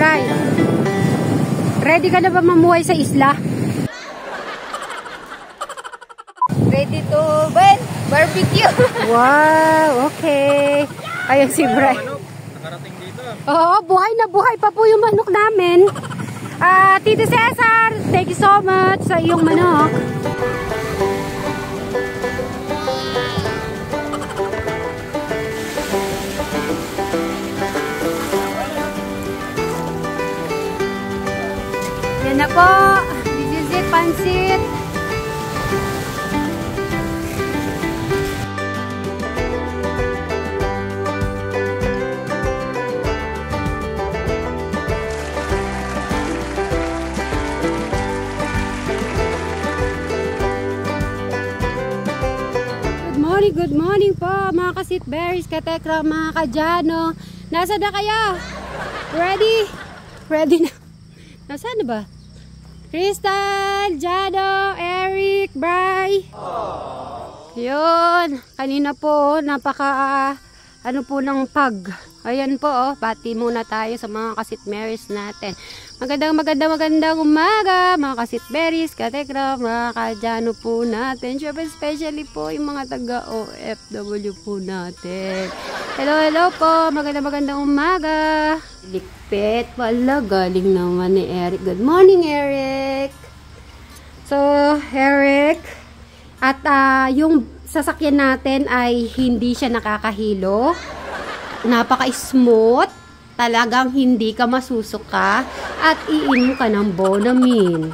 Bray, ready ka na ba mamuhay sa isla? Ready to barbecue. Wow, okay. Ayun si Bray. Nakarating dito. Oo, buhay na buhay pa po yung manok namin. Tito Cesar, thank you so much sa iyong manok. Yan na po. This is it, pansit. Good morning po mga ka-sitberries, katekra, mga ka-jano. Nasa na kayo? Ready? Ready na. Nasaan na ba? Crystal, Jano, Eric, Bray. Yun. Kanina po, napaka ano po ng pag. Ayan po, oh, pati muna tayo sa mga ka-sitberries natin. Magandang umaga, mga ka-sitberries, katekra, mga ka-jano po natin. Siyempre, especially po yung mga taga-OFW po natin. Hello po, magandang umaga. Likpit, wala, galing naman ni Eric. Good morning, Eric. So, Eric, at yung sasakyan natin ay hindi siya nakakahilo. Napaka-smooth. Talagang hindi ka masusuka at iinom ka ng Bonamine.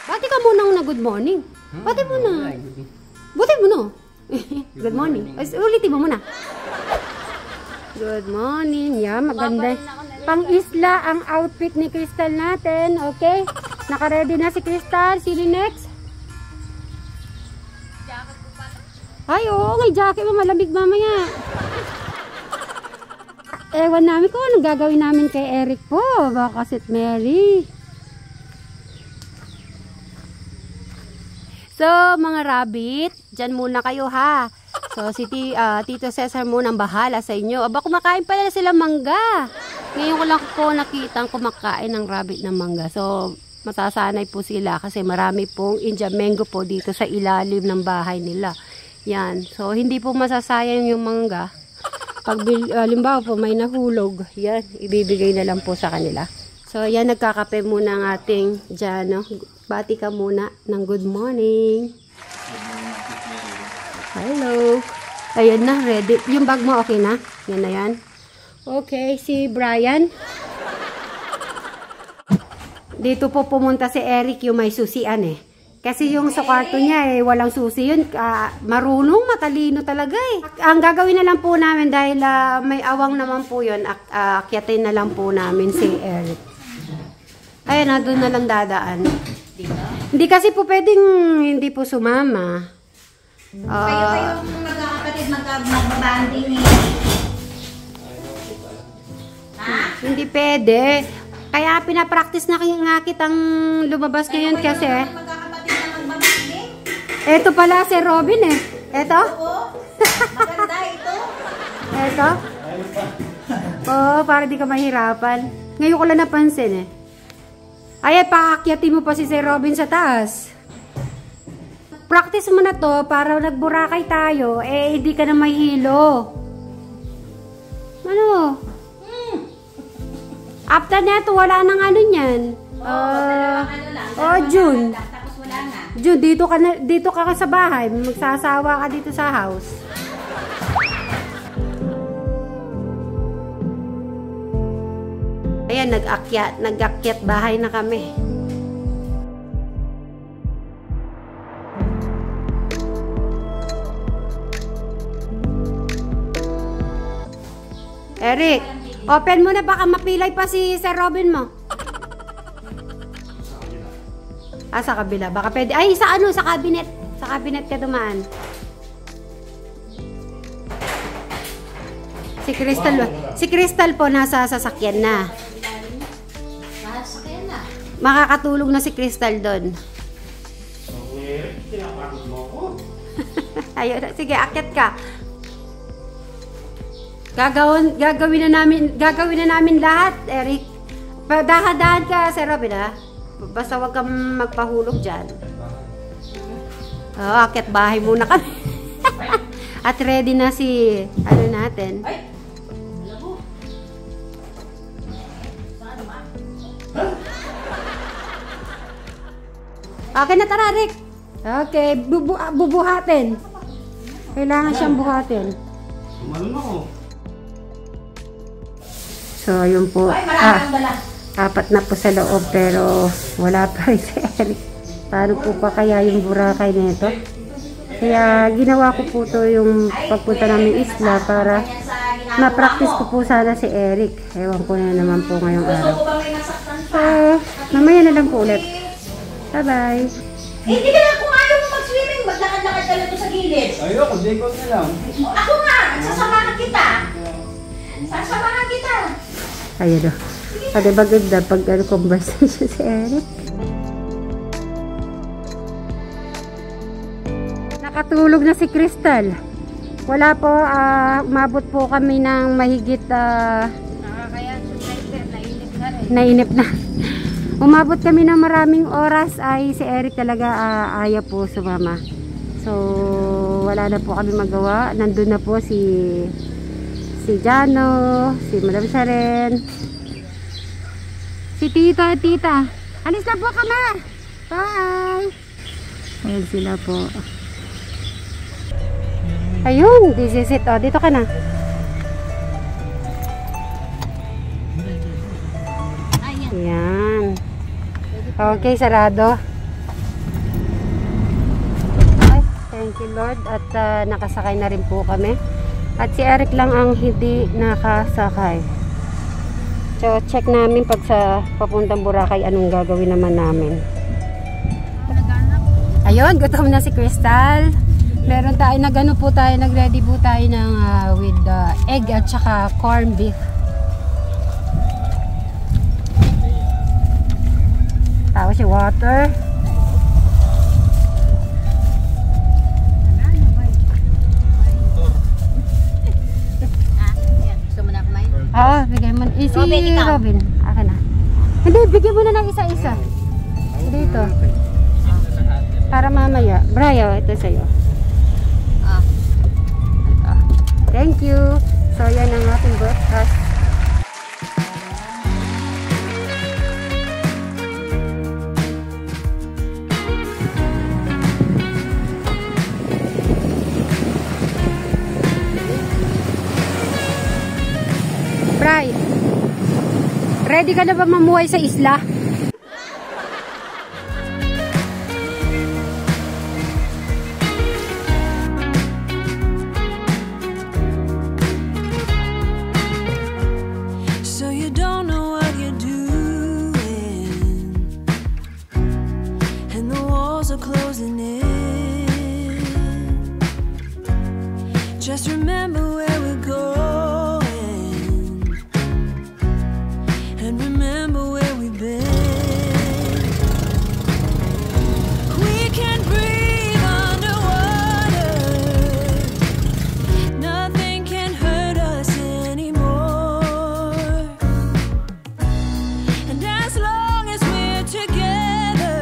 Bati ka muna na good morning. Bati mo na. Bati mo na. Good morning. Ulitin mo muna. Good morning. Yeah, maganda. Pang-isla ang outfit ni Crystal natin. Okay? Naka-ready na si Crystal. Sino next? Ay, oo, may jacket mo, malamig mamaya. Ewan namin kung anong gagawin namin kay Eric po. Baka sit Mary. So, mga rabbit, dyan muna kayo ha. So, si Tito Cesar muna ang bahala sa inyo. Aba, kumakain pala sila mangga. Ngayon ko lang po nakita kumakain ng rabbit ng mangga. So, masasanay po sila kasi marami pong Indian mango po dito sa ilalim ng bahay nila. Yan. So, hindi po masasayang yung mangga. Pag halimbawa po may nahulog, yan, ibibigay na lang po sa kanila. So, yan, nagkakape muna ang ating Jano. Bati ka muna ng good morning. Hello. Ayan na, ready. Yung bag mo, okay na? Yan na yan. Okay, si Brian. Dito po pumunta si Eric yung may susian eh. Kasi yung sa kwarto niya eh, walang susi yun. Marunong, matalino talaga eh. Ang gagawin na lang po namin dahil may awang naman po yun, akyatin na lang po namin si Eric. Ayan na, doon na lang dadaan. Hindi kasi po pwedeng hindi po sumama. Kayo magkakapatid magbabanding eh. Ha? Hindi pwede. Kaya pinapractice na nga kitang lumabas ngayon kasi. Ito pala si Robin eh. Ito? Oo. Maganda ito. Ito? Oo, para di ka mahirapan. Ngayon ko lang napansin eh. Ay, paakyatin mo pa si Sir Robin sa taas. Practice mo na to para nagburakay tayo, eh hindi ka na mahilo. Ano? After neto, wala nang ano niyan. June. June, dito ka sa bahay. Magsasawa ka dito sa house. Ayan, nag-akyat bahay na kami. Eric, open mo na, baka mapilay pa si Sir Robin mo. Sa kabila. Baka pwede. Ay, sa ano? Sa cabinet. Sa cabinet ka dumaan. Si Crystal po nasa sasakyan na. Sasakyan na. Makakatulog na si Crystal doon. Ayun. Sige, akyat ka. Gagawin na namin lahat, Eric. Dahan-dahan ka, Sir Robin, ha? Basta wag kang magpahulog dyan. Oh, akit bahay muna kami. At ready na si, ano natin. Okay na, tara, Rick. Okay, bubuhatin. Kailangan siyang buhatin. So, yun po. Apat na po sa loob, pero wala pa rin si Eric. Paano po pa kaya yung Boracay nito? Kaya ginawa ko po to yung pagpunta namin isla para ma-practice ko po sana si Eric. Ewan ko na naman po ngayong araw. So, mamaya na lang po ulit. Bye-bye. Hindi ka lang kung ayaw mo mag-swimming, maglakad-lakad ka lang sa gilid. Ayoko, day-out na lang. Ako nga, sasamahan kita. Sasamahan kita. Ayun o. Pwede ba ganda pag conversation si Eric? Nakatulog na si Crystal. Wala po, umabot po kami ng mahigit Nakakaya, nainip na rin. nainip na. Umabot kami ng maraming oras ay si Eric talaga ayaw po sumama. So, wala na po kami magawa. Nandun na po si Jano, si Madam Sharen, si Tita. Alis na po kami. Bye. Ayan sila po. Ayun, this is it. Oh, dito ka na. Ayan. Okay, sarado. Ay, thank you Lord. At nakasakay na rin po kami. At si Eric lang ang hindi nakasakay. So, check namin pag sa papuntang Boracay, anong gagawin naman namin. Ayun, gutom na si Crystal. Meron tayo, nag-ready po tayo ng with egg at saka corned beef. Tapos yung water. Gusto mo na kumain? Oo, bigay mo. Si Robin, ikaw. Robin. Akin na. Hindi, bigyan mo na ng isa-isa. Dito. Para mamaya. Brayo, ito sa'yo. Thank you. So, yan ang ating breakfast. Bray, ready ka na ba mamuhay sa isla? So you don't know what you're doing, and the walls are closing in. Just remember where we're going, and remember where we've been. We can breathe underwater. Nothing can hurt us anymore. And as long as we're together,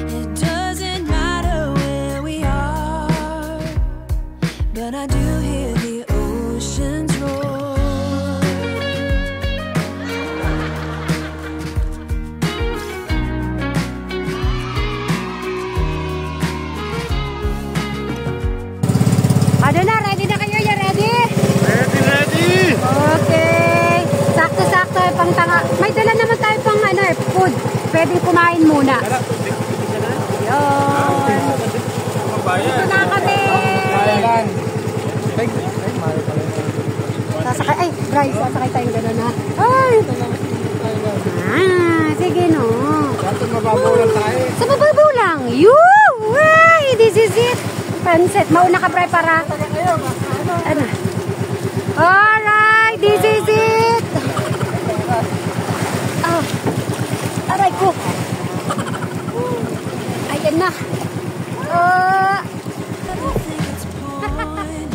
it doesn't matter where we are. But I do hear the oceans roar. Ano na, ready na kayo? You ready? Ready! Okay. Sakto-sakto pang tanga. May dala naman tayo pang food. Pwedeng kumain muna. Yun. Ito na kami. Sasakay. Ay, Bryce, sasakay tayong gano'n ha. Ay! Sige no. Sa mababaw lang. Ay, this is it. Pansit. Mauna ka, Bry, para. Ano? Alright, this is it. Oh. Aray ko. Ayan na. I think it's pointless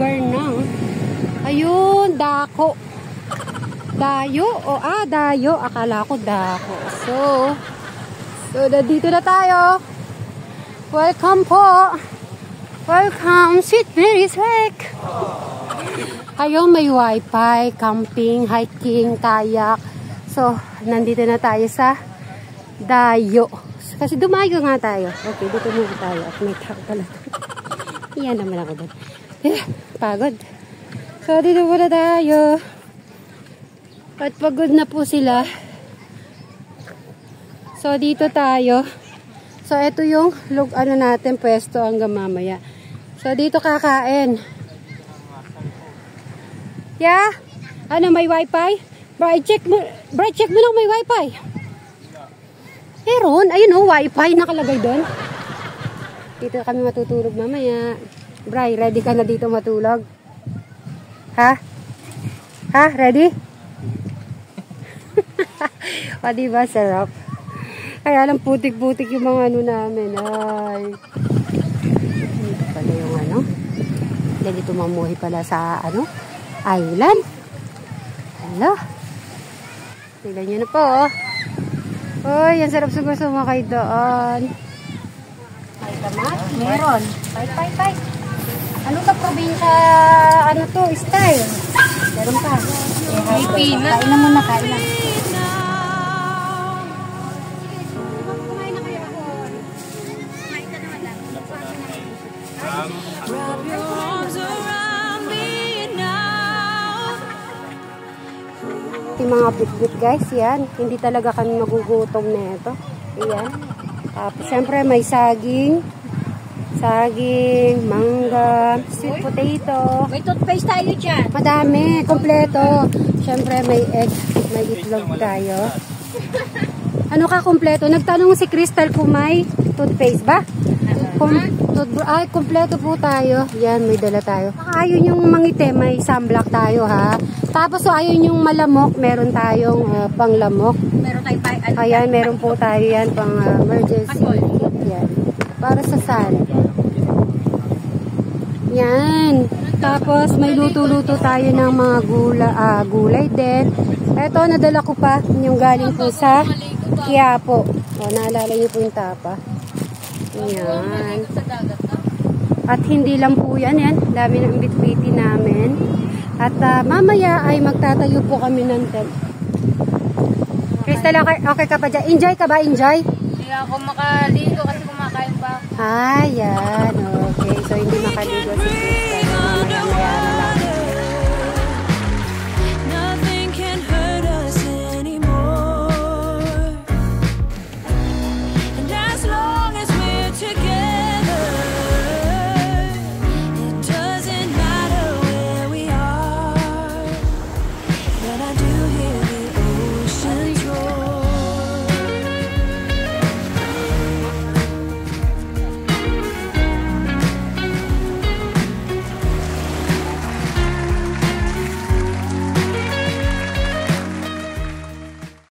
lugar ng ayun, dako. Dayo? Dayo. Akala ko dako. So dito na tayo. Welcome po. Welcome, Sweet Mary's Lake. Ayun, may wifi, camping, hiking, kayak. So, nandito na tayo sa Dayo. Kasi dumayo nga tayo. Okay, dito muna tayo. At may tao pala. Iyan naman ako doon. Pagod. So, dito muna tayo. At pagod na po sila. So, dito tayo. So, ito yung ano natin, pwesto hanggang mamaya. So, dito kakain. Yeah? Ano, may wifi? Bright, check mo lang may wifi. Meron. Ayun o, wifi nakalagay doon. Dito kami matutulog mamaya. Bray, ready ka na dito matulog? Ha? Ha? Ready? O, diba, sarap? Kaya lang putik-putik yung mga ano namin. Ay. Dito pala yung ano. Dito mamuhay pala sa ano. Island. Hello. Tignan nyo na po. Uy, ang sarap siguro sumakay doon. May tamat? Meron. Fight. Ano ka probinsya? Ano to? Style. Meron pa. May peanut. Kain na muna, kain na. Wrap your arms around me now. Yung mga bitbit guys, yan. Hindi talaga kami magugutom na ito. Ayan. Tapos syempre may saging, mangga, sweet potato. May toothpaste tayo dyan. Madami, kompleto. Syempre may egg, may itlog tayo. Ano ka kompleto? Nagtanong si Crystal kung may toothpaste ba? Kompleto po tayo. Yan, may dala tayo. Ayun yung mangite, may sunblock tayo ha. Tapos ayun yung malamok, meron tayong panglamok. Meron tayong Ayan, meron po tayo yan pang emergency. Yan. Para sa sun. Yan. Tapos may luto-luto tayo ng mga gulay din. Eto, nadala ko pa yung galing po sa Quiapo. O, naalala niyo po yung tapa. Yan. At hindi lang po yan. Dami ng bitbiti namin. At mamaya ay magtatayo po kami ng tent. Crystal, okay ka pa dyan? Enjoy ka ba? Enjoy? Hindi ako makaligo kasi kumakain pa. Yan. Okay. So, hindi makaligo si Crystal.